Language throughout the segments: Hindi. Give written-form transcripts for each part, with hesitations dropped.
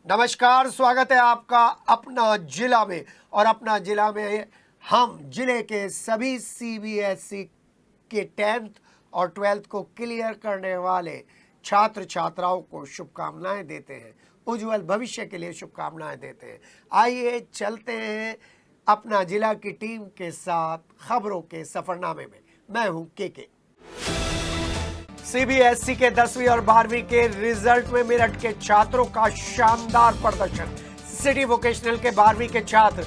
नमस्कार, स्वागत है आपका अपना जिला में। और अपना जिला में हम जिले के सभी सीबीएसई के 10th और 12th को क्लियर करने वाले छात्र छात्राओं को शुभकामनाएं देते हैं, उज्जवल भविष्य के लिए शुभकामनाएं देते हैं। आइए चलते हैं अपना जिला की टीम के साथ खबरों के सफरनामे में। मैं हूं के। सीबीएसई के 10वीं और 12वीं के रिजल्ट में मेरठ के छात्रों का शानदार प्रदर्शन। सिटी वोकेशनल के 12वीं के छात्र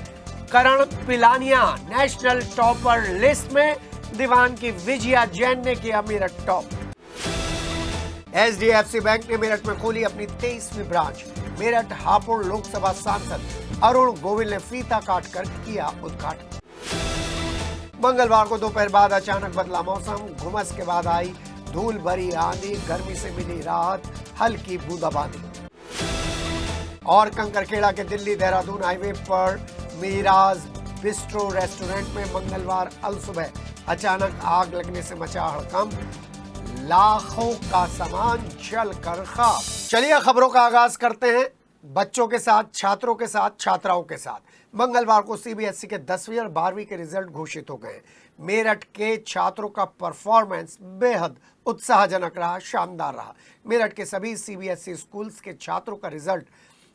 करण पिलानिया नेशनल टॉपर लिस्ट में, दीवान की विजया जैन ने किया मेरठ टॉप। एचडीएफसी बैंक ने मेरठ में खोली अपनी 23वीं ब्रांच। मेरठ हापुड़ लोकसभा सांसद अरुण गोविल ने फीता काटकर किया उद्घाटन। मंगलवार को दोपहर बाद अचानक बदला मौसम, घुमस के बाद आई धूल भरी आंधी, गर्मी से मिली राहत, हल्की बूंदाबांदी। और कंकरखेड़ा के दिल्ली देहरादून हाईवे पर मीराज बिस्ट्रो रेस्टोरेंट में मंगलवार अलसुबह अचानक आग लगने से मचा हड़कंप, लाखों का सामान जलकर खाक। चलिए खबरों का आगाज करते हैं बच्चों के साथ, छात्रों के साथ, छात्राओं के साथ। मंगलवार को सीबीएसई के 10वीं और 12वीं के रिजल्ट घोषित हो गए। मेरठ के छात्रों का परफॉर्मेंस बेहद उत्साहजनक रहा, शानदार रहा। मेरठ के सभी सीबीएसई स्कूल्स के छात्रों का रिजल्ट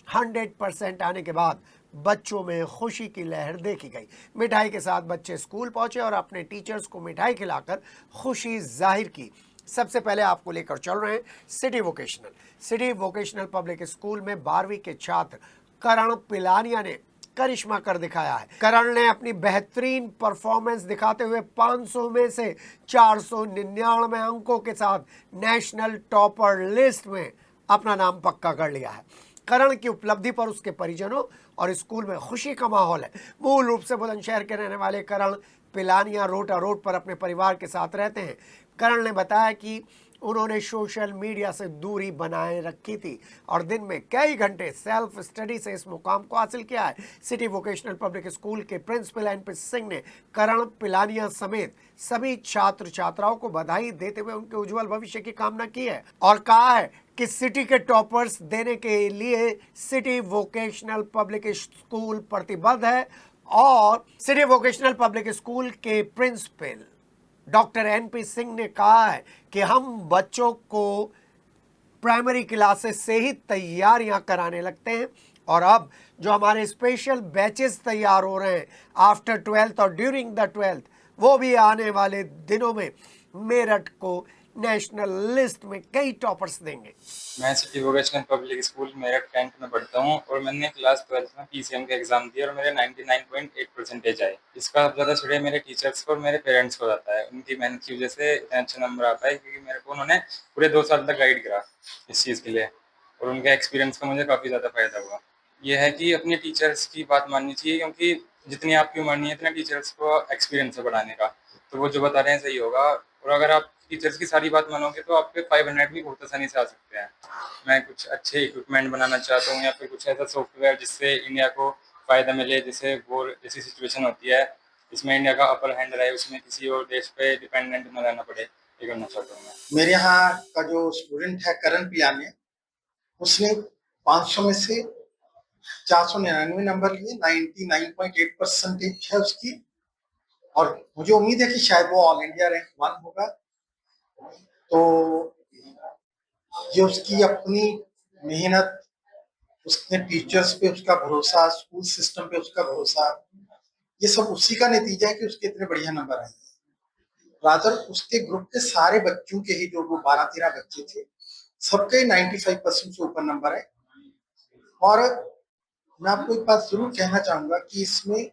100% आने के बाद बच्चों में खुशी की लहर देखी गई। मिठाई के साथ बच्चे स्कूल पहुंचे और अपने टीचर्स को मिठाई खिलाकर खुशी जाहिर की। सबसे पहले आपको लेकर चल रहे हैं सिटी वोकेशनल पब्लिक स्कूल में 12वीं के छात्र करण पिलानिया ने करिश्मा कर दिखाया है। करण ने अपनी बेहतरीन परफॉर्मेंस दिखाते हुए 500 में से 499 अंकों के साथ नेशनल टॉपर लिस्ट में अपना नाम पक्का कर लिया है। करण की उपलब्धि पर उसके परिजनों और स्कूल में खुशी का माहौल है। मूल रूप से बुलंदशहर के रहने वाले करण पिलानिया रोटा रोड पर अपने परिवार के साथ रहते हैं। करण ने बताया कि उन्होंने सोशल मीडिया से दूरी बनाए रखी थी और दिन में कई घंटे सेल्फ स्टडी से इस मुकाम को हासिल किया है। सिटी वोकेशनल पब्लिक स्कूल के प्रिंसिपल एनपी सिंह ने करण पिलानिया समेत सभी छात्र छात्राओं को बधाई देते हुए उनके उज्जवल भविष्य की कामना की है और कहा है कि सिटी के टॉपर्स देने के लिए सिटी वोकेशनल पब्लिक स्कूल प्रतिबद्ध है। और सिटी वोकेशनल पब्लिक स्कूल के प्रिंसिपल डॉक्टर एनपी सिंह ने कहा है कि हम बच्चों को प्राइमरी क्लासेस से ही तैयारियां कराने लगते हैं और अब जो हमारे स्पेशल बैचेस तैयार हो रहे हैं आफ्टर 12th और ड्यूरिंग द 12th, वो भी आने वाले दिनों में मेरठ को नेशनल लिस्ट में कई टॉपर्स देंगे। मैं city vocational public school Meerut 10th में पढ़ता हूँ और मैंने क्लास 12th में पीसीएम का एग्जाम दिया और मेरे 99.8% आए। इसका ज़्यादा श्रेय मेरे टीचर्स और मेरे पेरेंट्स को जाता है। उनकी मेहनत की वजह से इतना अच्छा नंबर आता है क्योंकि मेरे को उन्होंने पूरे 2 साल तक गाइड करा इस चीज़ के लिए और उनके एक्सपीरियंस का मुझे काफ़ी ज़्यादा फायदा हुआ। यह है कि अपने टीचर्स की बात माननी चाहिए क्योंकि जितनी आपकी उम्र नहीं है इतना टीचर्स को एक्सपीरियंस है पढ़ाने का, तो वो जो बता रहे हैं सही होगा। और अगर आप टीचर्स की सारी बात मानोगे तो आपके 500 भी बहुत आसानी से आ सकते हैं। मैं कुछ अच्छे इक्विपमेंट बनाना चाहता हूँ या फिर कुछ ऐसा सॉफ्टवेयर जिससे इंडिया को फ़ायदा मिले, जैसे वॉर जैसी सिचुएशन होती है इसमें इंडिया का अपर हैंड रहे, उसमें किसी और देश पे डिपेंडेंट न रहना पड़े, ये करना चाहता हूँ मैं। मेरे यहाँ का जो स्टूडेंट है करण पियाने, उसने 500 में से 499 नंबर लिए, 99.8% है उसकी और मुझे उम्मीद है कि शायद वो ऑल इंडिया रैंक 1 होगा। तो ये उसकी अपनी मेहनत, उसने टीचर्स पे उसका भरोसा, स्कूल सिस्टम पे उसका भरोसा, ये सब उसी का नतीजा है कि उसके इतने बढ़िया नंबर आए। रादर उसके ग्रुप के सारे बच्चों के ही जो वो 12-13 बच्चे थे, सबके 95% से ऊपर नंबर आए। और मैं आपको एक बात जरूर कहना चाहूंगा कि इसमें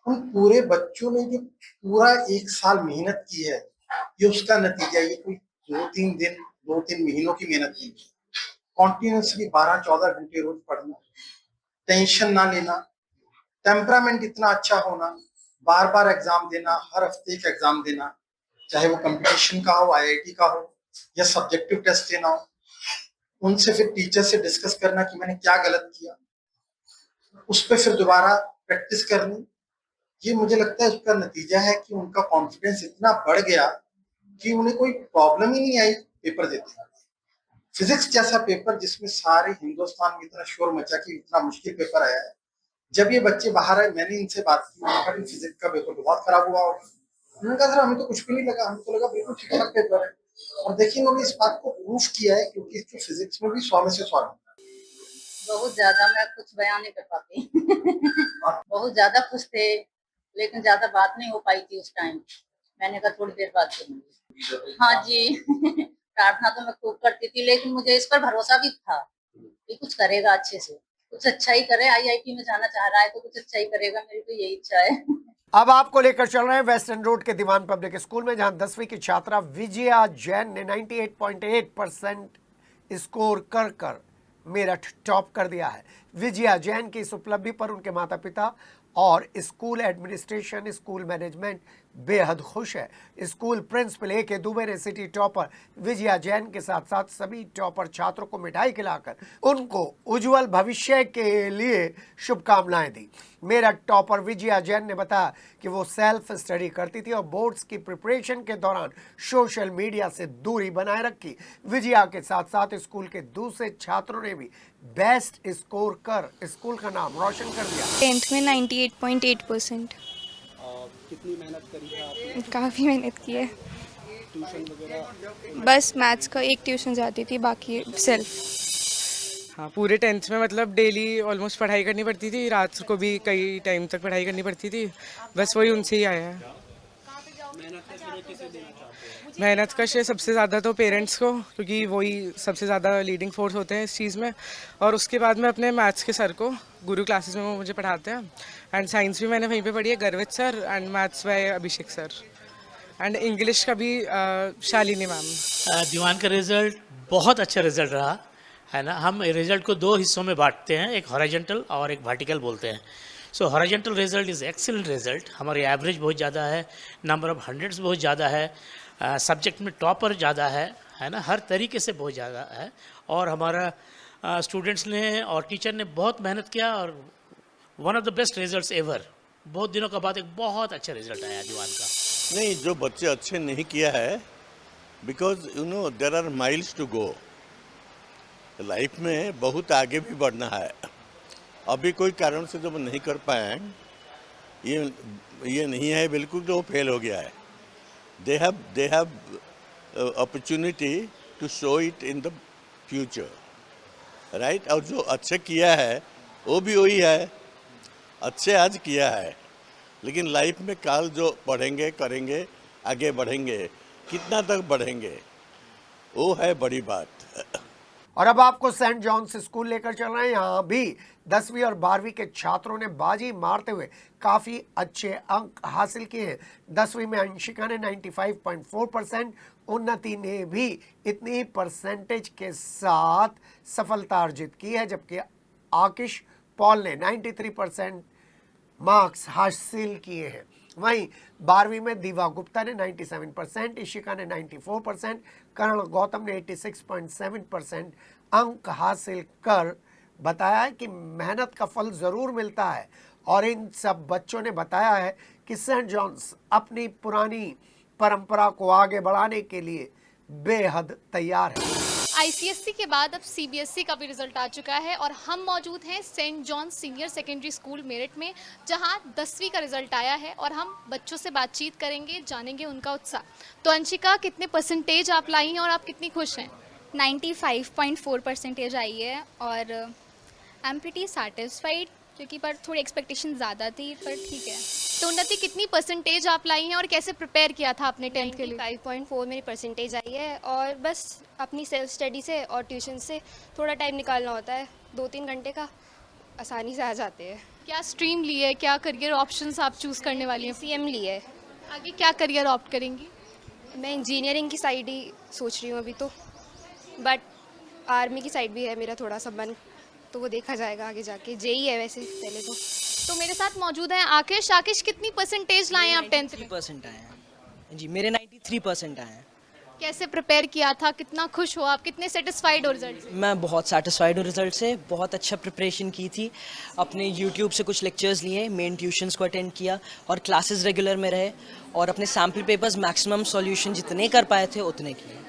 उन पूरे बच्चों ने जो पूरा 1 साल मेहनत की है, ये उसका नतीजा। ये कोई 2-3 दिन, 2-3 महीनों की मेहनत नहीं है। कॉन्टिन्यूसली 12-14 घंटे रोज पढ़ना, टेंशन ना लेना, टेम्परामेंट इतना अच्छा होना, बार बार एग्जाम देना, हर हफ्ते एक एग्जाम देना, चाहे वो कंपटीशन का हो, आईआईटी का हो या सब्जेक्टिव टेस्ट देना हो, उनसे फिर टीचर से डिस्कस करना कि मैंने क्या गलत किया, उस पर फिर दोबारा प्रैक्टिस करनी। ये मुझे लगता है उसका नतीजा है कि उनका कॉन्फिडेंस इतना बढ़ गया कि उन्हें कोई प्रॉब्लम ही नहीं आई पेपर देते। फिजिक्स जैसा पेपर जिसमें सारे हिंदुस्तान में इतना शोर मचा कि इतना मुश्किल पेपर आया है। जब ये बच्चे बाहर आए, मैंने इनसे बात की, उन्होंने कहा फिजिक्स का पेपर बहुत खराब हुआ होगा। उन्होंने कहा सर हमें तो कुछ भी नहीं लगा, हमें तो लगा बिल्कुल ठीक ठाक पेपर है। और देखिए इन्होंने इस बात को प्रूफ किया है, क्योंकि इसके फिजिक्स में भी 100 में से 100 बहुत ज्यादा, मैं कुछ बयान नहीं कर पाती। बहुत ज्यादा खुश थे, लेकिन ज्यादा बात नहीं हो पाई थी उस टाइम। मैंने कहा थोड़ी देर बात करूंगी। हाँ जी। प्रार्थना तो मैं खूब करती थी, लेकिन मुझे इस पर भरोसा भी था कि कुछ करेगा अच्छे से, कुछ अच्छा ही करे। IIT में जाना चाह रहा है तो कुछ अच्छा ही करेगा, मेरी तो यही इच्छा है। अब आपको लेकर चल रहे हैं वेस्टर्न रोड के दीवान पब्लिक स्कूल में, जहां 10वीं की छात्रा विजया जैन ने 98.8% स्कोर कर मेरठ टॉप कर दिया है। विजया जैन की इस उपलब्धि पर उनके माता पिता और स्कूल एडमिनिस्ट्रेशन, स्कूल मैनेजमेंट बेहद खुश है। School principal A.K. दुबे ने सिटी टॉपर विजया जैन के साथ साथ सभी टॉपर छात्रों को मिठाई खिलाकर उनको उज्जवल भविष्य के लिए शुभकामनाएं दी। मेरठ टॉपर विजया जैन ने बताया कि वो सेल्फ स्टडी करती थी और बोर्ड्स की प्रिपरेशन के दौरान सोशल मीडिया से दूरी बनाए रखी। विजया के साथ साथ स्कूल के दूसरे छात्रों ने भी बेस्ट स्कोर कर स्कूल का नाम रोशन कर दिया। 10th में 98.8%। कितनी मेहनत करी है आपने? काफ़ी मेहनत की है। ट्यूशन वगैरह? बस मैथ्स का एक ट्यूशन जाती थी, बाकी सेल्फ। हाँ, पूरे 10th में मतलब डेली ऑलमोस्ट पढ़ाई करनी पड़ती थी, रात को भी कई टाइम तक पढ़ाई करनी पड़ती थी। बस वही उनसे ही आया है। मेहनत का श्रेय सबसे ज़्यादा तो पेरेंट्स को, क्योंकि वही सबसे ज़्यादा लीडिंग फोर्स होते हैं इस चीज़ में। और उसके बाद में अपने मैथ्स के सर को, गुरु क्लासेस में वो मुझे पढ़ाते हैं। एंड साइंस भी मैंने वहीं पे पढ़ी है, गर्वित sir, and maths by Abhishek sir, and English का भी शालिनी मैम। दीवान का रिज़ल्ट बहुत अच्छा रिज़ल्ट रहा है ना। हम रिज़ल्ट को 2 हिस्सों में बांटते हैं, एक हॉरिजॉन्टल और एक वर्टिकल बोलते हैं। सो horizontal result is excellent result. हमारी एवरेज बहुत ज़्यादा है, नंबर ऑफ हंड्रेड्स बहुत ज़्यादा है, सब्जेक्ट में टॉपर ज़्यादा है ना, हर तरीके से बहुत ज़्यादा है। और हमारा स्टूडेंट्स ने और टीचर ने बहुत मेहनत किया और one of the best results ever. बहुत दिनों के बाद एक बहुत अच्छा रिजल्ट आया दीवान का। नहीं, जो बच्चे अच्छे नहीं किया है, because you know there are miles to go. Life में बहुत आगे भी बढ़ना है। अभी कोई कारण से जब नहीं कर पाए, ये नहीं है बिल्कुल जो फेल हो गया है। they have opportunity to show it in the future, right? और जो अच्छे किया है वो भी वही है, अच्छे आज किया है, लेकिन लाइफ में काल जो पढ़ेंगे करेंगे आगे बढ़ेंगे, कितना तक बढ़ेंगे वो है बड़ी बात। और अब आपको सेंट जॉन्स स्कूल लेकर चल रहे हैं। यहाँ भी 10वीं और 12वीं के छात्रों ने बाजी मारते हुए काफ़ी अच्छे अंक हासिल किए हैं। 10वीं में अंशिका ने 95.4%, उन्नति ने भी इतनी परसेंटेज के साथ सफलता अर्जित की है, जबकि आकिश पॉल ने 93% मार्क्स हासिल किए हैं। वहीं 12वीं में दीवा गुप्ता ने 97%, इशिका ने 94%, करण गौतम ने 86.7% अंक हासिल कर बताया है कि मेहनत का फल ज़रूर मिलता है। और इन सब बच्चों ने बताया है कि सेंट जॉन्स अपनी पुरानी परंपरा को आगे बढ़ाने के लिए बेहद तैयार है। ICSE के बाद अब CBSE का भी रिजल्ट आ चुका है और हम मौजूद हैं saint John senior secondary school Meerut में, जहां 10वीं का रिजल्ट आया है और हम बच्चों से बातचीत करेंगे, जानेंगे उनका उत्साह। तो अंशिका, कितने परसेंटेज आप लाई हैं और आप कितनी खुश हैं? 95.4% आई है और आई एम प्रीटी सेटिस्फाइड, क्योंकि पर थोड़ी एक्सपेक्टेशन ज़्यादा थी, पर ठीक है। तो उन्नति, कितनी परसेंटेज आप लाई हैं और कैसे प्रिपेयर किया था आपने 10th के लिए? 5.4 मेरी परसेंटेज आई है और बस अपनी सेल्फ स्टडी से और ट्यूशन से थोड़ा टाइम निकालना होता है, 2-3 घंटे का, आसानी से आ जाते हैं। क्या स्ट्रीम ली है, क्या करियर ऑप्शंस आप चूज़ करने वाली हैं? PCM ली है। आगे क्या करियर ऑप्ट करेंगी? मैं इंजीनियरिंग की साइड ही सोच रही हूँ अभी तो, बट आर्मी की साइड भी है मेरा थोड़ा सा मन, तो वो देखा जाएगा आगे जाके। JEE है वैसे पहले तो। तो मेरे साथ मौजूद हैं आकिश। आकिश, कितनी परसेंटेज लाए हैं आप 10th में? 93% आए हैं जी, मेरे 93% आए हैं। कैसे प्रिपेयर किया था, कितना खुश हो आप, कितने सेटिस्फाइड हो रिजल्ट से? मैं बहुत सेटिस्फाइड हूँ रिजल्ट से। बहुत अच्छा प्रिपरेशन की थी, अपने यूट्यूब से कुछ लेक्चर्स लिए, मेन ट्यूशन्स को अटेंड किया और क्लासेस रेगुलर में रहे और अपने सैम्पल पेपर्स मैक्सिमम सॉल्यूशन जितने कर पाए थे उतने किए।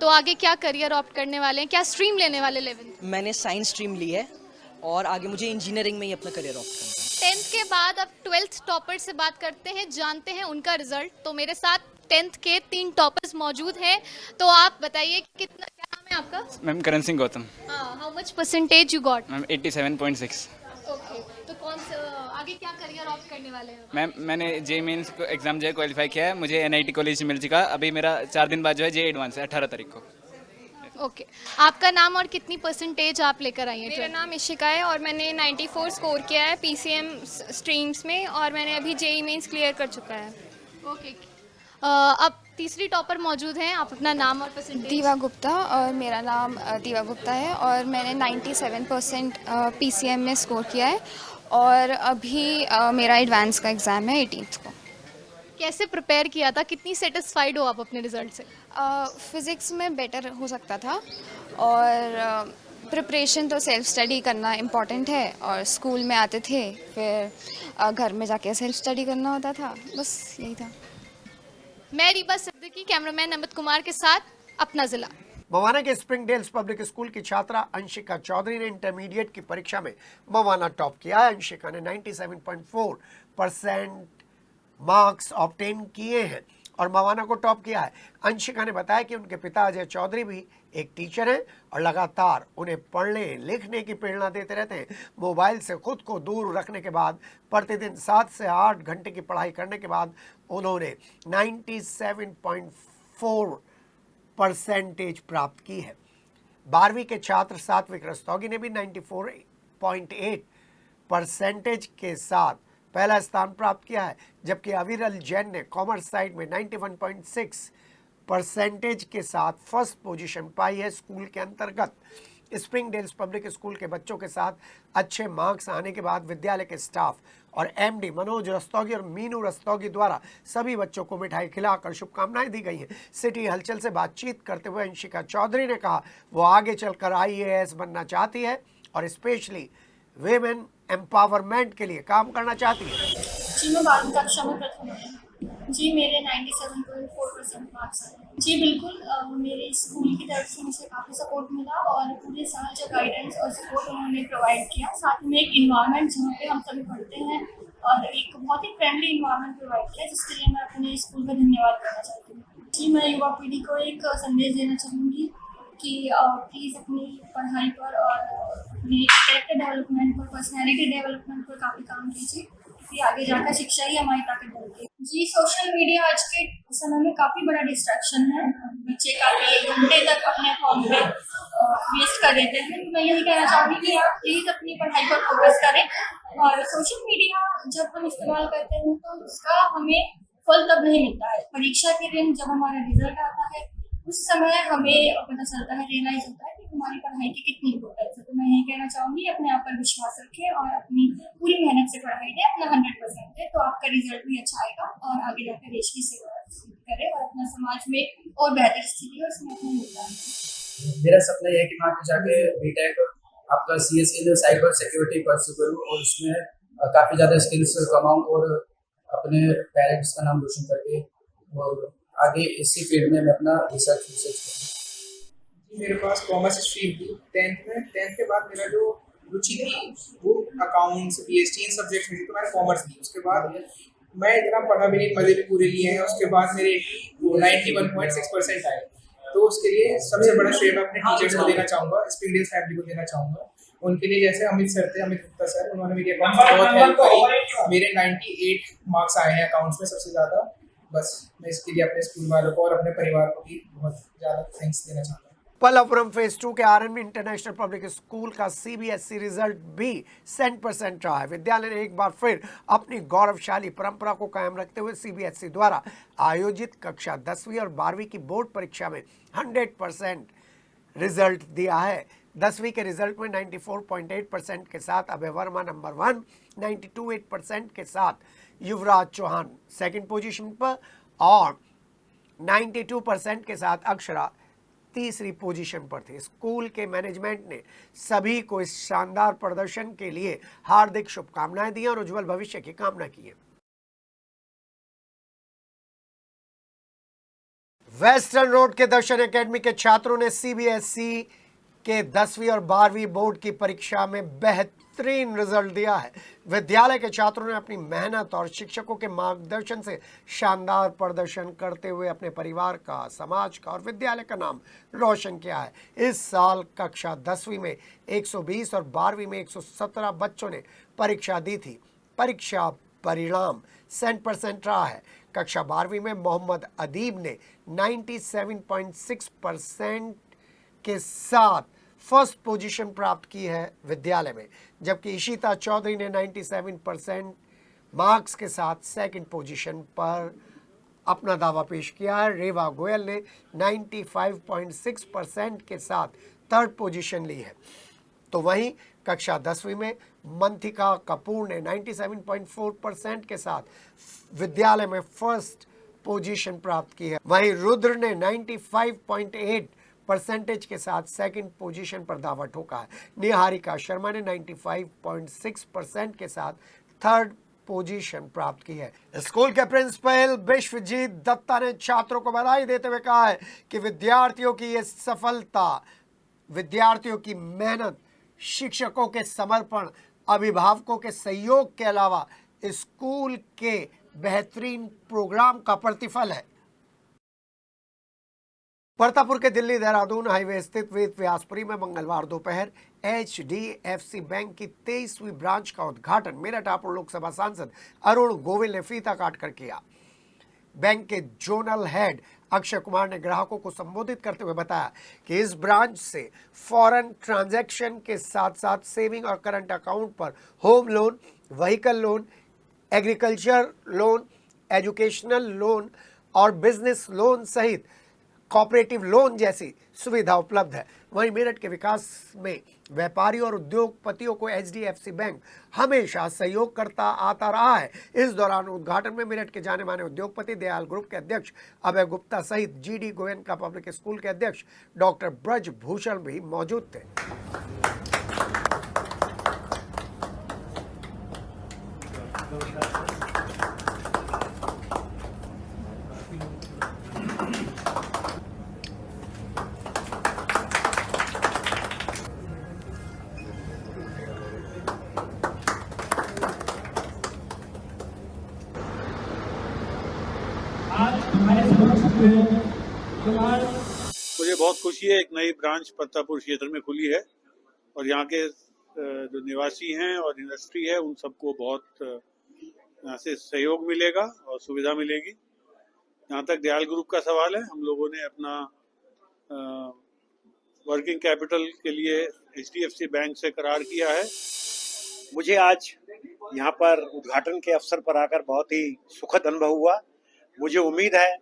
तो आगे क्या करियर ऑप्ट करने वाले हैं, क्या स्ट्रीम लेने वाले 11th? मैंने साइंस स्ट्रीम ली है और आगे मुझे इंजीनियरिंग में ही अपना करियर ऑप्ट करना है। 10th के बाद अब 12th टॉपर से बात करते हैं, जानते हैं उनका रिजल्ट। तो मेरे साथ 10th के 3 टॉपर्स मौजूद हैं, तो आप बताइए कि कितना, क्या नाम है आपका? Ma'am Karan Singh Gautam. How much percentage you got? Ma'am 87.6। Okay, तो कौन सा आगे क्या करियर ऑप्ट करने वाले हैं? मैम मैंने जे मेंस एग्जाम जो है क्वालिफाई किया है, मुझे NIT कॉलेज से मिल चुका। अभी मेरा 4 दिन बाद जो है जे एडवांस है 18 तारीख को। ओके, आपका नाम और कितनी परसेंटेज आप लेकर आई हैं? मेरा नाम इशिका है और मैंने 94 स्कोर किया है PCM स्ट्रीम्स में और मैंने अभी JEE मेंस क्लियर कर चुका है। ओके, अब तीसरी टॉपर मौजूद हैं, आप अपना नाम और परसेंटेज? दीवा गुप्ता, और मेरा नाम दीवा गुप्ता है और मैंने 97% PCM में स्कोर किया है और अभी मेरा एडवांस का एग्ज़ाम है 18th को। कैसे प्रिपेयर किया था, कितनी सेटिस्फाइड हो आप अपने रिजल्ट से? फिज़िक्स में बेटर हो सकता था और प्रिपरेशन तो सेल्फ स्टडी करना इम्पॉर्टेंट है और स्कूल में आते थे, फिर घर में जाके सेल्फ स्टडी करना होता था, बस यही था। मैं रीबा सिद्दीकी, कैमरामैन अमित कुमार के साथ अपना जिला। मवाना के स्प्रिंगडेल्स पब्लिक स्कूल की छात्रा अंशिका चौधरी ने इंटरमीडिएट की परीक्षा में मवाना टॉप किया है। अंशिका ने 97.4% मार्क्स ऑब्टेन किए हैं और मवाना को टॉप किया है। अंशिका ने बताया कि उनके पिता अजय चौधरी भी एक टीचर हैं और लगातार उन्हें पढ़ने लिखने की प्रेरणा देते रहते हैं। मोबाइल से खुद को दूर रखने के बाद प्रतिदिन 7 से 8 घंटे की पढ़ाई करने के बाद उन्होंने 97.4% प्राप्त की है। 12वीं के छात्र सात्विक रस्तोगी ने भी 94.8% के साथ पहला स्थान प्राप्त किया है, जबकि अविरल जैन ने कॉमर्स साइड में 91.6% के साथ फर्स्ट पोजीशन पाई है। स्कूल के अंतर्गत स्प्रिंगडेल्स पब्लिक स्कूल के बच्चों के साथ अच्छे मार्क्स आने के बाद विद्यालय के स्टाफ और MD मनोज रस्तोगी और मीनू रस्तोगी द्वारा सभी बच्चों को मिठाई खिलाकर शुभकामनाएं दी गई हैं। सिटी हलचल से बातचीत करते हुए अंशिका चौधरी ने कहा वो आगे चलकर IAS बनना चाहती है और स्पेशली वेमेन एम्पावरमेंट के लिए काम करना चाहती है। जी मैं 12वीं कक्षा में प्रथम आई। जी मेरे 97.4% मार्क्स आए। जी बिल्कुल, मेरे स्कूल की तरफ से मुझे काफ़ी सपोर्ट मिला और पूरे साल जो गाइडेंस और सपोर्ट उन्होंने प्रोवाइड किया, साथ में एक इन्वायरमेंट जहाँ पे हम सभी पढ़ते हैं और एक बहुत ही फ्रेंडली इन्वायरमेंट प्रोवाइड किया, जिसके लिए मैं अपने स्कूल का धन्यवाद करना चाहती हूँ। जी मैं युवा पीढ़ी को एक संदेश देना चाहूँगी कि प्लीज़ अपनी पढ़ाई पर और अपनी कैरेक्टर डेवलपमेंट पर, पर्सनैलिटी डेवलपमेंट पर काफ़ी काम कीजिए, कि आगे जाकर शिक्षा ही हमारी ताकत बनती है। जी सोशल मीडिया आज के समय में काफ़ी बड़ा डिस्ट्रैक्शन है, बच्चे काफ़ी घंटे तक अपने फ़ोन पे वेस्ट कर देते हैं। मैं यही कहना चाहूँगी कि आप प्लीज़ अपनी पढ़ाई पर फोकस करें और सोशल मीडिया जब हम इस्तेमाल करते हैं तो उसका हमें फल तब नहीं मिलता है, परीक्षा के दिन जब हमारा रिजल्ट आता है उस समय हमें पता चलता है, रियलाइज होता है कि हमारी पढ़ाई की कितनी इम्पोर्टेंस है। तो मैं यही कहना चाहूँगी अपने आप पर विश्वास रखें और अपनी पूरी मेहनत से पढ़ाई दें, अपना 100% दें, तो आपका रिजल्ट भी अच्छा आएगा और आगे जाकर देश की सेवा करें और अपना समाज में और बेहतर स्थिति और उसमें अपना योगदान दें। मेरा सपना यह है कि मैं आगे जाके बीटेक आपका CSE में साइबर सिक्योरिटी परस्यू करूँ और उसमें काफ़ी ज़्यादा स्किल्स कमाऊँ और अपने पेरेंट्स का नाम रोशन करके और आगे इसी फील्ड में मैं अपना रिसर्च करूँ। मेरे पास कॉमर्स स्ट्रीम थी 10th में। 10th के बाद मेरा जो रुचि थी वो अकाउंट्स BST इन सब्जेक्ट्स में थी, तो मैंने कॉमर्स ली। उसके बाद मैं इतना पढ़ा भी नहीं, मज़े भी पूरे लिए हैं। उसके बाद मेरे 91.6% आए, तो उसके लिए सबसे बड़ा श्रेय मैं अपने टीचर्स को देना चाहूँगा, स्प्रिंगडेल्स फैमिली को देना चाहूँगा। उनके लिए जैसे अमित सर थे, अमित गुप्ता सर, उन्होंने मेरी अकाउंट्स में बहुत हेल्प करी। मेरे 98 मार्क्स आए हैं अकाउंट्स में सबसे ज़्यादा। बस मैं इसके लिए अपने स्कूल वालों को और अपने परिवार को भी बहुत ज़्यादा थैंक्स देना चाहता हूँ। पल्लवपुरम फेज 2 के RNV इंटरनेशनल पब्लिक स्कूल का CBSE रिजल्ट भी 100% रहा है। विद्यालय ने एक बार फिर अपनी गौरवशाली परंपरा को कायम रखते हुए CBSE द्वारा आयोजित कक्षा 10वीं और 12वीं की बोर्ड परीक्षा में 100% रिजल्ट दिया है। 10वीं के रिजल्ट में 94.8% के साथ अभय वर्मा नंबर 1, 92.8% के साथ युवराज चौहान सेकंड पोजीशन पर और 92% के साथ अक्षरा तीसरी पोजीशन पर थे। स्कूल के मैनेजमेंट ने सभी को इस शानदार प्रदर्शन के लिए हार्दिक शुभकामनाएं दी और उज्जवल भविष्य की कामना की है। वेस्टर्न रोड के दर्शन एकेडमी के छात्रों ने सीबीएसई के 10वीं और 12वीं बोर्ड की परीक्षा में बेहतरीन रिजल्ट दिया है। विद्यालय के छात्रों ने अपनी मेहनत और शिक्षकों के मार्गदर्शन से शानदार प्रदर्शन करते हुए अपने परिवार का, समाज का और विद्यालय का नाम रोशन किया है। इस साल कक्षा 10वीं में 120 और 12वीं में 117 बच्चों ने परीक्षा दी थी। परीक्षा परिणाम 100% रहा है। कक्षा 12वीं में मोहम्मद अदीब ने 97.6% के साथ फर्स्ट पोजीशन प्राप्त की है विद्यालय में, जबकि इशिता चौधरी ने 97% मार्क्स के साथ सेकंड पोजीशन पर अपना दावा पेश किया है। रेवा गोयल ने 95.6% के साथ थर्ड पोजीशन ली है। तो वहीं कक्षा 10वीं में मंथिका कपूर ने 97.4% के साथ विद्यालय में फर्स्ट पोजीशन प्राप्त की है। वहीं रुद्र ने 95.8% के साथ सेकंड पोजीशन पर दावा ठोका है। निहारिका शर्मा ने 95.6% के साथ थर्ड पोजीशन प्राप्त की है। स्कूल के प्रिंसिपल विश्वजीत दत्ता ने छात्रों को बधाई देते हुए कहा है कि विद्यार्थियों की ये सफलता विद्यार्थियों की मेहनत, शिक्षकों के समर्पण, अभिभावकों के सहयोग के अलावा स्कूल के बेहतरीन प्रोग्राम का प्रतिफल है। परतापुर के दिल्ली देहरादून हाईवे स्थित वेद व्यासपुरी में मंगलवार दोपहर HDFC बैंक की 23वीं ब्रांच का उद्घाटन मेरठ हापुड़ लोकसभा सांसद अरुण गोविल ने फीता काटकर किया। बैंक के जोनल हेड अक्षय कुमार ने ग्राहकों को संबोधित करते हुए बताया कि इस ब्रांच से फॉरेन ट्रांजैक्शन के साथ साथ सेविंग और करंट अकाउंट पर home loan, vehicle loan, agriculture loan, educational loan और बिजनेस लोन सहित कोऑपरेटिव लोन जैसी सुविधा उपलब्ध है। वहीं मेरठ के विकास में व्यापारी और उद्योगपतियों को HDFC बैंक हमेशा सहयोग करता आता रहा है। इस दौरान उद्घाटन में मेरठ के जाने माने उद्योगपति दयाल ग्रुप के अध्यक्ष अभय गुप्ता सहित GD गोयनका पब्लिक स्कूल के अध्यक्ष डॉक्टर ब्रज भूषण भी मौजूद थे। मुझे बहुत खुशी है, एक नई ब्रांच परतापुर क्षेत्र में खुली है और यहाँ के जो निवासी हैं और इंडस्ट्री है उन सबको बहुत यहाँ से सहयोग मिलेगा और सुविधा मिलेगी। जहाँ तक दयाल ग्रुप का सवाल है, हम लोगों ने अपना वर्किंग कैपिटल के लिए HDFC बैंक से करार किया है। मुझे आज यहाँ पर उद्घाटन के अवसर पर आकर बहुत ही सुखद अनुभव हुआ। मुझे उम्मीद है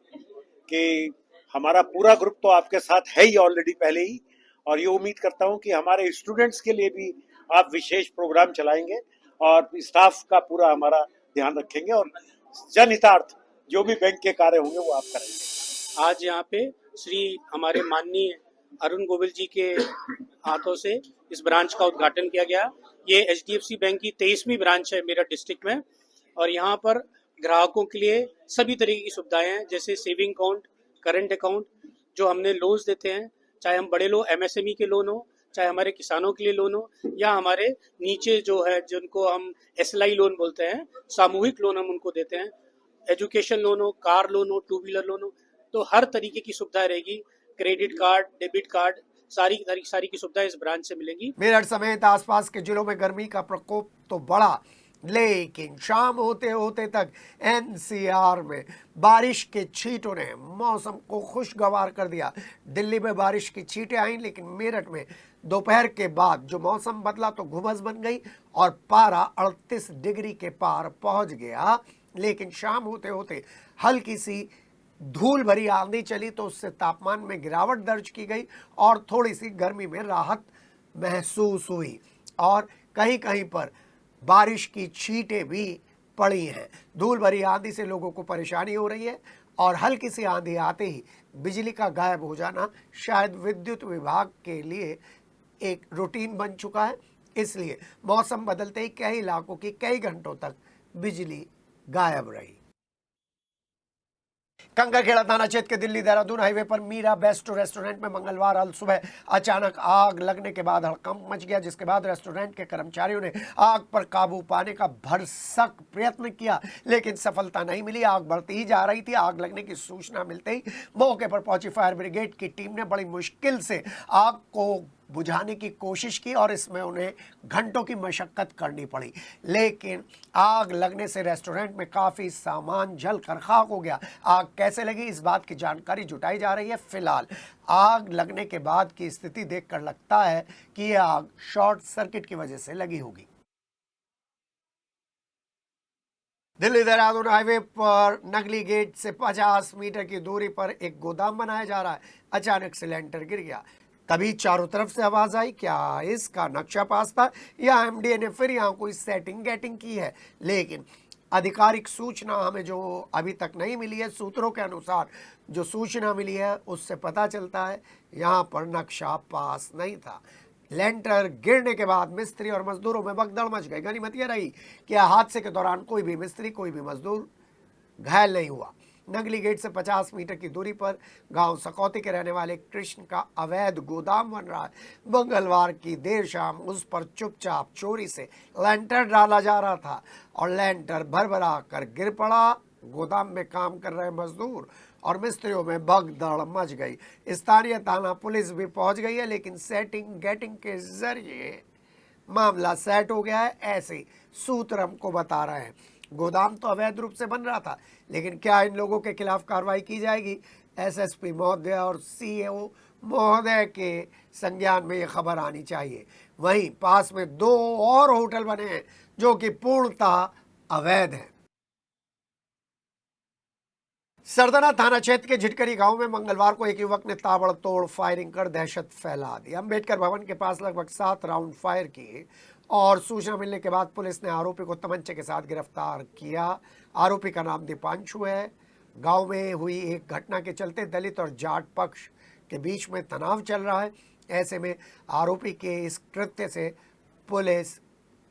कि हमारा पूरा ग्रुप तो आपके साथ है ही ऑलरेडी पहले ही, और ये उम्मीद करता हूँ कि हमारे स्टूडेंट्स के लिए भी आप विशेष प्रोग्राम चलाएंगे और स्टाफ का पूरा हमारा ध्यान रखेंगे और जनहितार्थ जो भी बैंक के कार्य होंगे वो आप करेंगे। आज यहाँ पे श्री हमारे माननीय अरुण गोविल जी के हाथों से इस ब्रांच का उद्घाटन किया गया। ये HDFC बैंक की 23वीं ब्रांच है मेरठ डिस्ट्रिक्ट में और यहाँ पर ग्राहकों के लिए सभी तरीके की सुविधाएं हैं, जैसे सेविंग अकाउंट, करंट अकाउंट, जो हमने लोन्स देते हैं, चाहे हम बड़े लोग MSME के लोन हो, चाहे हमारे किसानों के लिए लोन हो, या हमारे नीचे जो है जिनको हम SLI लोन बोलते हैं, सामूहिक लोन हम उनको देते हैं, एजुकेशन लोन हो, कार लोन हो, 2 व्हीलर लोन हो, तो हर तरीके की सुविधा रहेगी। क्रेडिट कार्ड, डेबिट कार्ड, सारी की सुविधाएं इस ब्रांच से मिलेंगी। मेरठ समेत आसपास के जिलों में गर्मी का प्रकोप तो बढ़ा, लेकिन शाम होते होते तक NCR में बारिश के छींटों ने मौसम को खुशगवार कर दिया। दिल्ली में बारिश की छींटें आईं, लेकिन मेरठ में दोपहर के बाद जो मौसम बदला तो घुमस बन गई और पारा 38 डिग्री के पार पहुंच गया। लेकिन शाम होते होते हल्की सी धूल भरी आंधी चली तो उससे तापमान में गिरावट दर्ज की गई और थोड़ी सी गर्मी में राहत महसूस हुई और कहीं कहीं पर बारिश की छींटें भी पड़ी हैं। धूल भरी आंधी से लोगों को परेशानी हो रही है और हल्की सी आंधी आते ही बिजली का गायब हो जाना शायद विद्युत विभाग के लिए एक रूटीन बन चुका है। इसलिए मौसम बदलते ही कई इलाकों की कई घंटों तक बिजली गायब रही। कंकरखेड़ा थाना क्षेत्र के दिल्ली देहरादून हाईवे पर मीरा बेस्ट रेस्टोरेंट में मंगलवार अल सुबह अचानक आग लगने के बाद हड़कंप मच गया, जिसके बाद रेस्टोरेंट के कर्मचारियों ने आग पर काबू पाने का भरसक प्रयत्न किया, लेकिन सफलता नहीं मिली। आग बढ़ती ही जा रही थी। आग लगने की सूचना मिलते ही मौके पर पहुंची फायर ब्रिगेड की टीम ने बड़ी मुश्किल से आग को बुझाने की कोशिश की और इसमें उन्हें घंटों की मशक्कत करनी पड़ी, लेकिन आग लगने से रेस्टोरेंट में काफ़ी सामान जलकर खाक हो गया। आग कैसे लगी, इस बात की जानकारी जुटाई जा रही है। फिलहाल आग लगने के बाद की स्थिति देखकर लगता है कि यह आग शॉर्ट सर्किट की वजह से लगी होगी। दिल्ली देहरादून हाईवे पर नगली गेट से 50 मीटर की दूरी पर एक गोदाम बनाया जा रहा है। अचानक सिलेंडर गिर गया। तभी चारों तरफ से आवाज आई, क्या इसका नक्शा पास था या एमडीए ने फिर यहाँ कोई सेटिंग गेटिंग की है? लेकिन आधिकारिक सूचना हमें जो अभी तक नहीं मिली है, सूत्रों के अनुसार जो सूचना मिली है उससे पता चलता है यहाँ पर नक्शा पास नहीं था। लेंटर गिरने के बाद मिस्त्री और मजदूरों में भगदड़ मच गई। गनीमत यह रही कि हादसे के दौरान कोई भी मिस्त्री कोई भी मजदूर घायल नहीं हुआ। नगली गेट से 50 मीटर की दूरी पर गांव सकौती के रहने वाले कृष्ण का अवैध गोदाम बन रहा है। मंगलवार की देर शाम उस पर चुपचाप चोरी से लैंटर डाला जा रहा था और लैंटर भरभरा कर गिर पड़ा। गोदाम में काम कर रहे मजदूर और मिस्त्रियों में भगदड़ मच गई। स्थानीय थाना पुलिस भी पहुंच गई है, लेकिन सेटिंग गेटिंग के जरिए मामला सेट हो गया है, ऐसे सूत्र हमको बता रहे हैं। गोदाम तो अवैध रूप से बन रहा था, लेकिन क्या इन लोगों के खिलाफ कार्रवाई की जाएगी? एसएसपी महोदय और सीएओ महोदय के संज्ञान में ये खबर आनी चाहिए। वहीं पास में 2 और होटल बने हैं जो कि पूर्णतः अवैध हैं। सरदना थाना क्षेत्र के झिटकरी गांव में मंगलवार को एक युवक ने ताबड़तोड़ फायरिंग कर दहशत फैला दी। अंबेडकर भवन के पास लगभग 7 राउंड फायर किए और सूचना मिलने के बाद पुलिस ने आरोपी को तमंचे के साथ गिरफ्तार किया। आरोपी का नाम दीपांशु है। गांव में हुई एक घटना के चलते दलित और जाट पक्ष के बीच में तनाव चल रहा है। ऐसे में आरोपी के इस कृत्य से पुलिस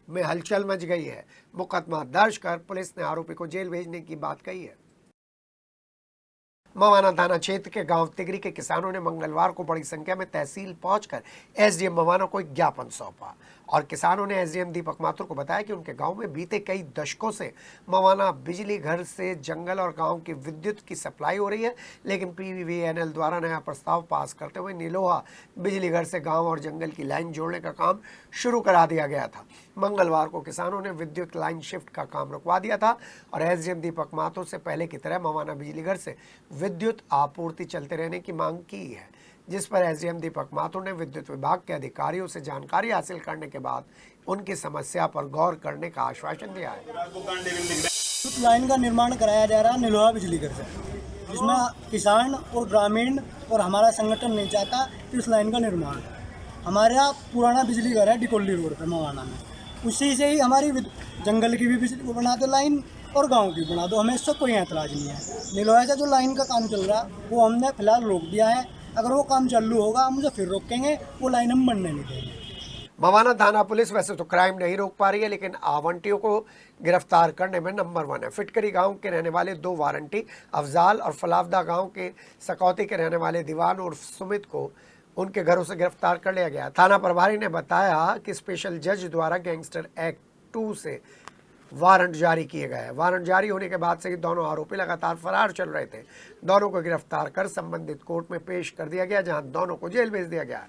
में हलचल मच गई है। मुकदमा दर्ज कर पुलिस ने आरोपी को जेल भेजने की बात कही है। मवाना थाना क्षेत्र के गांव तिगरी के किसानों ने मंगलवार को बड़ी संख्या में तहसील पहुंचकर एसडीएम मवाना को एक ज्ञापन सौंपा और किसानों ने एसडीएम दीपक माथुर को बताया कि उनके गांव में बीते कई दशकों से मवाना बिजली घर से जंगल और गांव की विद्युत की सप्लाई हो रही है, लेकिन पीवीवीएनएल द्वारा नया प्रस्ताव पास करते हुए नीलोहा बिजली घर से गाँव और जंगल की लाइन जोड़ने का काम शुरू करा दिया गया था। मंगलवार को किसानों ने विद्युत लाइन शिफ्ट का काम रुकवा दिया था और एसडीएम दीपक माथुर से पहले की तरह मवाना बिजली घर से विद्युत आपूर्ति चलते रहने की मांग की है, जिस पर एसडीएम दीपक माथुर ने विद्युत विभाग के अधिकारियों से जानकारी हासिल करने के बाद उनकी समस्या पर गौर करने का आश्वासन दिया है। विद्युत लाइन का निर्माण कराया जा रहा है नीलोहा बिजली घर से, जिसमें किसान और ग्रामीण और हमारा संगठन नहीं चाहता कि उस लाइन का निर्माण। हमारा पुराना बिजली घर है डिकोली रोड पे मवाना में, उसी से ही हमारी जंगल की भी बिजली बना दो लाइन और गांव की बना दो, हमें इससे कोई ऐतराज नहीं है। नीलोहा से जो लाइन का काम चल रहा है वो हमने फिलहाल रोक दिया है। अगर वो काम चालू होगा हम उसे फिर रोकेंगे, वो लाइन हम बनने नहीं देंगे। मवाना थाना पुलिस वैसे तो क्राइम नहीं रोक पा रही है, लेकिन आवंटियों को गिरफ्तार करने में नंबर 1 है। फिटकरी गांव के रहने वाले 2 वारंटी अफजाल और फलावदा गांव के सकौती के रहने वाले दीवान और सुमित को उनके घरों से गिरफ्तार कर लिया गया। थाना प्रभारी ने बताया कि स्पेशल जज द्वारा गैंगस्टर एक्ट 2 से वारंट जारी किए गए हैं। वारंट जारी होने के बाद से ही दोनों आरोपी लगातार फरार चल रहे थे। दोनों को गिरफ्तार कर संबंधित कोर्ट में पेश कर दिया गया, जहां दोनों को जेल भेज दिया गया।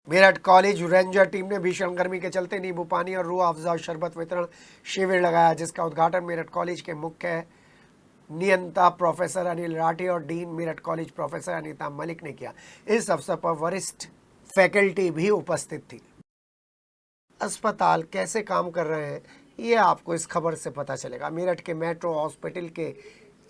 मेरठ कॉलेज रेंजर टीम ने भीषण गर्मी के चलते नींबू पानी और रूह अफ़ज़ा शरबत वितरण शिविर लगाया, जिसका उद्घाटन मेरठ कॉलेज के मुख्य नियंता प्रोफेसर अनिल राठी और dean Meerut college professor Anita Malik ने किया। इस अवसर पर वरिष्ठ फैकल्टी भी उपस्थित थी। अस्पताल कैसे काम कर रहे हैं ये आपको इस खबर से पता चलेगा। मेरठ के मेट्रो हॉस्पिटल के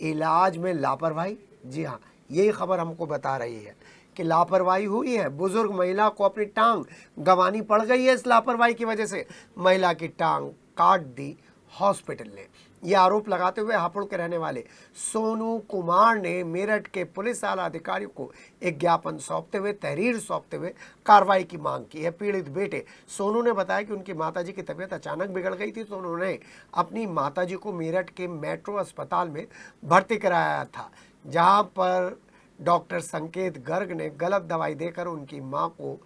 इलाज में लापरवाही, जी हाँ, यही खबर हमको बता रही है कि लापरवाही हुई है। बुजुर्ग महिला को अपनी टांग गंवानी पड़ गई है। इस लापरवाही की वजह से महिला की टांग काट दी हॉस्पिटल ने। ये आरोप लगाते हुए हापुड़ के रहने वाले सोनू कुमार ने मेरठ के पुलिस आला अधिकारियों को एक ज्ञापन सौंपते हुए तहरीर सौंपते हुए कार्रवाई की मांग की है। पीड़ित बेटे सोनू ने बताया कि उनकी माताजी की तबीयत अचानक बिगड़ गई थी, तो उन्होंने अपनी माताजी को मेरठ के मेट्रो अस्पताल में भर्ती कराया था, जहां पर डॉक्टर संकेत गर्ग ने गलत दवाई देकर उनकी मां को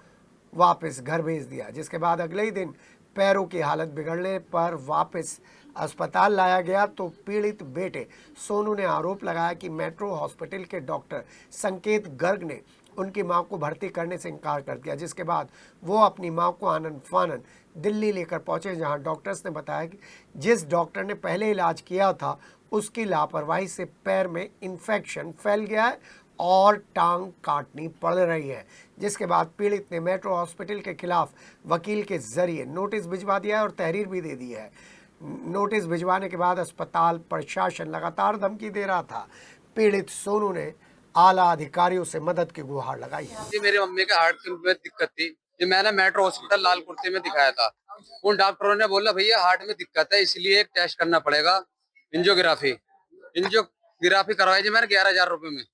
वापस घर भेज दिया, जिसके बाद अगले ही दिन पैरों की हालत बिगड़ने पर वापस अस्पताल लाया गया तो पीड़ित बेटे सोनू ने आरोप लगाया कि मेट्रो हॉस्पिटल के डॉक्टर संकेत गर्ग ने उनकी मां को भर्ती करने से इनकार कर दिया, जिसके बाद वो अपनी मां को आनन फानन दिल्ली लेकर पहुंचे, जहां डॉक्टर्स ने बताया कि जिस डॉक्टर ने पहले इलाज किया था उसकी लापरवाही से पैर में इन्फेक्शन फैल गया है और टांग काटनी पड़ रही है, जिसके बाद पीड़ित ने मेट्रो हॉस्पिटल के खिलाफ वकील के जरिए नोटिस भिजवा दिया है और तहरीर भी दे दी है। नोटिस भिजवाने के बाद अस्पताल प्रशासन लगातार धमकी दे रहा था। पीड़ित सोनू ने आला अधिकारियों से मदद की गुहार लगाई है। जी मेरी मम्मी के हार्ट में दिक्कत थी, जी मैंने मेट्रो हॉस्पिटल लाल कुर्ती में दिखाया था। उन डॉक्टरों ने बोला भैया हार्ट में दिक्कत है इसलिए एक टेस्ट करना पड़ेगा, एंजियोग्राफी करवाई जी मैंने 11,000 रुपए में।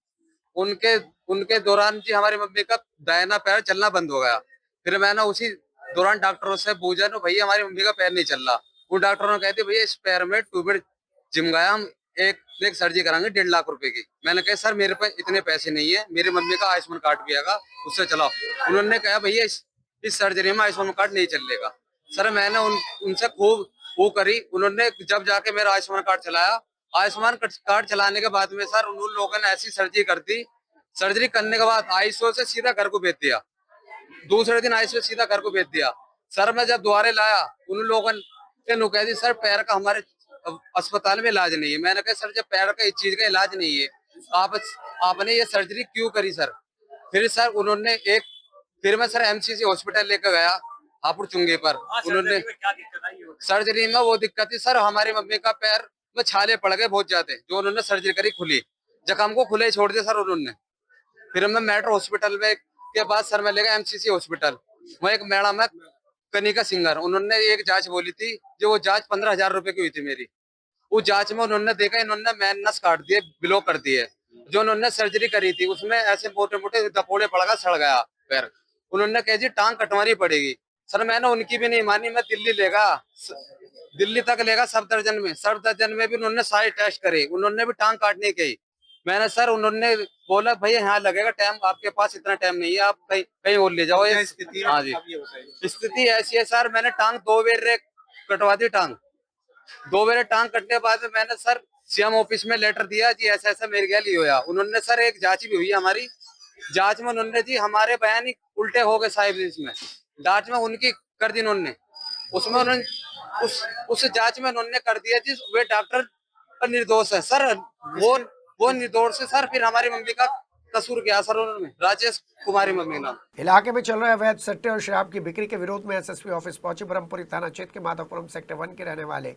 उनके दौरान जी हमारी मम्मी का दाहिना पैर चलना बंद हो गया। फिर मैंने उसी दौरान डॉक्टरों से पूछा ना भैया हमारी मम्मी का पैर नहीं चल रहा। उन डॉक्टरों ने कहते भैया इस पैर में ट्यूबवेल जिम गया, हम एक सर्जरी कराएंगे 1.5 लाख रुपए की। मैंने कहा सर मेरे पास इतने पैसे नहीं है, मेरी मम्मी का आयुष्मान कार्ड भी आएगा उससे चलाओ। उन्होंने कहा भैया इस सर्जरी में आयुष्मान कार्ड नहीं चलेगा। सर मैंने उनसे खूब वो करी, उन्होंने जब जाके मेरा आयुष्मान कार्ड चलाया, आयुष्मान कार्ड चलाने के बाद में सर उन लोगों ने ऐसी सर्जरी कर दी। सर्जरी करने के बाद आईसीयू से सीधा घर को भेज दिया, दूसरे दिन आईसीयू सीधा घर को भेज दिया। सर मैं जब दोबारा लाया उन लोगों ने कह दी सर पैर का हमारे अस्पताल में इलाज नहीं है। मैंने कहा सर जब पैर का इस चीज का इलाज नहीं है आपने ये सर्जरी क्यों करी सर? फिर सर उन्होंने फिर मैं सर एमसीसी हॉस्पिटल लेकर गया हापुड़ चुंगे पर। उन्होंने सर्जरी में वो दिक्कत थी सर हमारी मम्मी का पैर में छाले पड़ गए बहुत ज्यादा, जो उन्होंने सर्जरी करी खुली, जख्म को खुले छोड़ दिया सर उन्होंने। फिर मैं मेट्रो हॉस्पिटल में के बाद सर मैं ले गया एमसीसी हॉस्पिटल। वहाँ एक मैडम है कनिका सिंगर, उन्होंने एक जांच बोली थी, जो वो जांच 15,000 रुपए की हुई थी मेरी। उस जांच में उन्होंने देखा इन्होंने मैन नस काट दिए, ब्लॉक कर दिए। जो उन्होंने सर्जरी करी थी उसमें ऐसे मोटे मोटे दपोड़े पड़ गया, सड़ गया पैर। उन्होंने कहा जी टांग कटवानी पड़ेगी। सर मैंने उनकी भी नहीं मानी, मैं दिल्ली तक लेगा सब दर्जन में भी उन्होंने सारे टेस्ट करे, उन्होंने भी टांग काटने की। मैंने सर उन्होंने बोला भैया यहाँ लगेगा टाइम, आपके पास इतना टाइम नहीं है, आप कहीं और ले जाओ। हाँ जी स्थिति ऐसी है सर, मैंने टांग 2 बार कटवा दी। टांग 2 बार टांग कटने के बाद मैंने सर सीएम ऑफिस में लेटर दिया जी ऐसा ऐसा मेरे गया हुआ। उन्होंने सर एक जांच भी हुई हमारी, जांच में उन्होंने जी हमारे बयान ही उल्टे हो गए साहिब। इसमें जांच में उनकी कर दी उन्होंने, उसमें उन्होंने उस जांच में उन्होंने कर दिया जी वे डॉक्टर निर्दोष है सर। वो निर्दोष है सर। फिर हमारी मम्मी का कसूर क्या सर? उन्होंने राजेश कुमारी मम्मी नाम। इलाके में चल रहे अवैध सट्टे और शराब की बिक्री के विरोध में एसएसपी ऑफिस पहुंचे ब्रह्मपुरी थाना क्षेत्र के माधवपुरम सेक्टर 1 के रहने वाले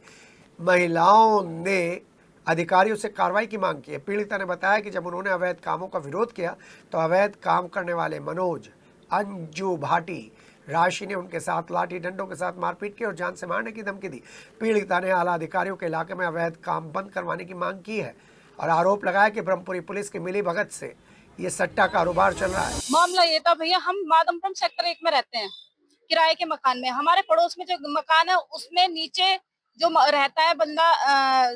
महिलाओं ने अधिकारियों से कार्रवाई की मांग की है। पीड़िता ने बताया कि जब उन्होंने अवैध कामों का विरोध किया तो अवैध काम करने वाले मनोज, अंजू भाटी, राशि ने उनके साथ लाठी डंडों के साथ मारपीट की और जान से मारने की धमकी दी। पीड़िता ने आला अधिकारियों के इलाके में अवैध काम बंद करवाने की मांग की है और आरोप लगाया कि ब्रह्मपुरी पुलिस की मिली भगत से ये सट्टा कारोबार चल रहा है। मामला ये था भैया, हम माधवपुरम सेक्टर 1 में रहते हैं किराए के मकान में। हमारे पड़ोस में जो मकान है उसमें नीचे जो रहता है बंदा,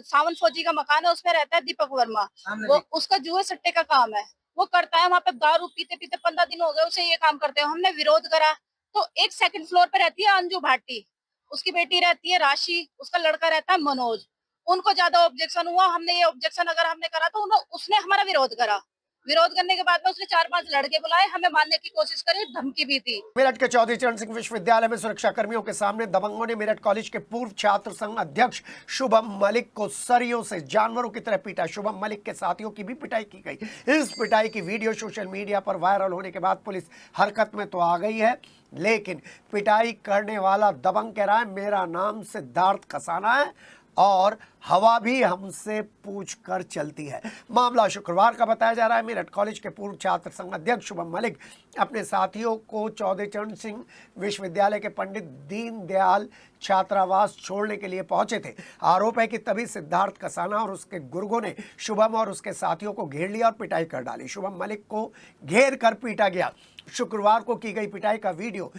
सावन फौजी का मकान है, उसमें रहता है दीपक वर्मा। वो उसका जुए सट्टे का काम है, वो करता है। वहाँ पे दारू पीते पीते 15 दिन हो गए उसे ये काम करते हैं। हमने विरोध करा तो एक सेकंड फ्लोर पे रहती है अंजू भाटी, उसकी बेटी रहती है राशि, उसका लड़का रहता है मनोज। उनको ज्यादा ऑब्जेक्शन हुआ। हमने ये ऑब्जेक्शन अगर हमने करा तो उसने हमारा विरोध करा। विरोध करने के बाद में उसने 4-5 लड़के बुलाए, हमें मारने की कोशिश करी, धमकी भी दी। मेरठ के चौधरी चरण सिंह विश्वविद्यालय में सुरक्षा कर्मियों के सामने दबंगों ने मेरठ कॉलेज के पूर्व छात्र संघ अध्यक्ष शुभम मलिक को सरियों से जानवरों की तरह पीटा। शुभम मलिक के साथियों की भी पिटाई की गई। इस पिटाई की वीडियो सोशल मीडिया पर वायरल होने के बाद पुलिस हरकत में तो आ गई है, लेकिन पिटाई करने वाला दबंग कह रहा है मेरा नाम सिद्धार्थ खसाना है और हवा भी हमसे पूछ कर चलती है। मामला शुक्रवार का बताया जा रहा है। मेरठ कॉलेज के पूर्व छात्र संघ अध्यक्ष शुभम मलिक अपने साथियों को चौधरी चरण सिंह विश्वविद्यालय के पंडित दीनदयाल छात्रावास छोड़ने के लिए पहुंचे थे। आरोप है कि तभी सिद्धार्थ खसाना और उसके गुर्गों ने शुभम और उसके साथियों को घेर लिया और पिटाई कर डाली। शुभम मलिक को घेर कर पीटा गया। शुक्रवार को की गई पिटाई का वीडियो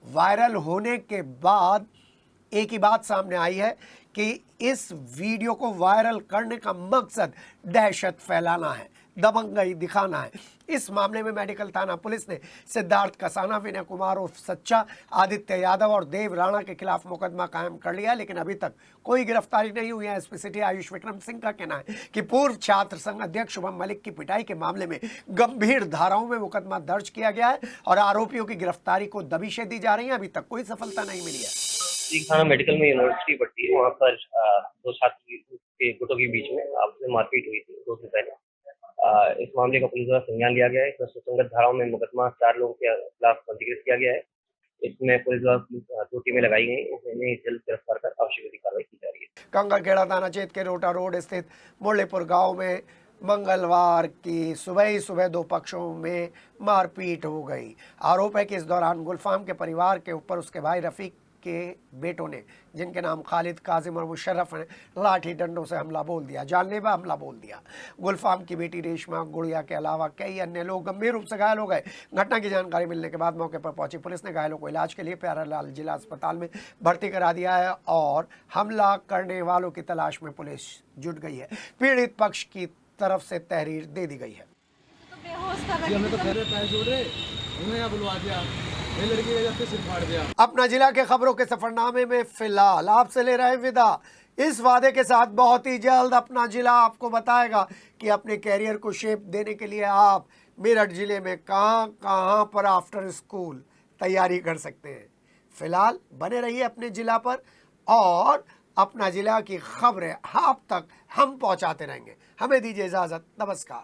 वायरल होने के बाद एक ही बात सामने आई है कि इस वीडियो को वायरल करने का मकसद दहशत फैलाना है। दबंगई दिखाना है। इस मामले में मेडिकल थाना पुलिस ने सिद्धार्थ कसाना, विनय कुमार उर्फ सच्चा, आदित्य यादव और देव राणा के खिलाफ मुकदमा कायम कर लिया, लेकिन अभी तक कोई गिरफ्तारी नहीं हुई है। एसपी सिटी आयुष विक्रम सिंह का कहना है कि पूर्व छात्र संघ अध्यक्ष शुभम मलिक की पिटाई के मामले में गंभीर धाराओं में मुकदमा दर्ज किया गया है और आरोपियों की गिरफ्तारी को दबिशें दी जा रही हैं। अभी तक कोई सफलता नहीं मिली है। थाना मेडिकल में यूनिवर्सिटी पड़ती है, वहाँ पर दो छात्र के गुटों के बीच में आपस में मारपीट हुई थी 2 दिन पहले। इस मामले का पुलिस द्वारा संज्ञान लिया गया है। इसमें सुसंगत धाराओं में मुकदमा 4 लोगों के खिलाफ पंजीकृत किया गया है। इसमें पुलिस द्वारा 2 टीमें लगाई गई, इन्हें जल्द गिरफ्तार कर आवश्यक कार्रवाई की जा रही है। कंगरखेड़ा थाना क्षेत्र के रोटा रोड स्थित मुरलीपुर गाँव में मंगलवार की सुबह ही 2 पक्षों में मारपीट हो गई। आरोप है कि इस दौरान गुलफाम के परिवार के ऊपर उसके भाई रफीक के बेटों ने, जिनके नाम खालिद, काजिम और मुशर्रफ हैं, लाठी डंडों से हमला बोल दिया, जानलेवा हमला बोल दिया। गुलफाम की बेटी रेशमा गुड़िया के अलावा कई अन्य लोग गंभीर रूप से घायल हो गए। घटना की जानकारी मिलने के बाद मौके पर पहुंची पुलिस ने घायलों को इलाज के लिए प्यारेलाल जिला अस्पताल में भर्ती करा दिया है और हमला करने वालों की तलाश में पुलिस जुट गई है। पीड़ित पक्ष की तरफ से तहरीर दे दी गई है। अपना जिला के खबरों के सफरनामे में फिलहाल आपसे ले रहे हैं विदा, इस वादे के साथ बहुत ही जल्द अपना जिला आपको बताएगा कि अपने कैरियर को शेप देने के लिए आप मेरठ जिले में कहां पर आफ्टर स्कूल तैयारी कर सकते हैं। फिलहाल बने रहिए अपने जिला पर और अपना जिला की खबरें आप तक हम पहुंचाते रहेंगे। हमें दीजिए इजाजत, नमस्कार।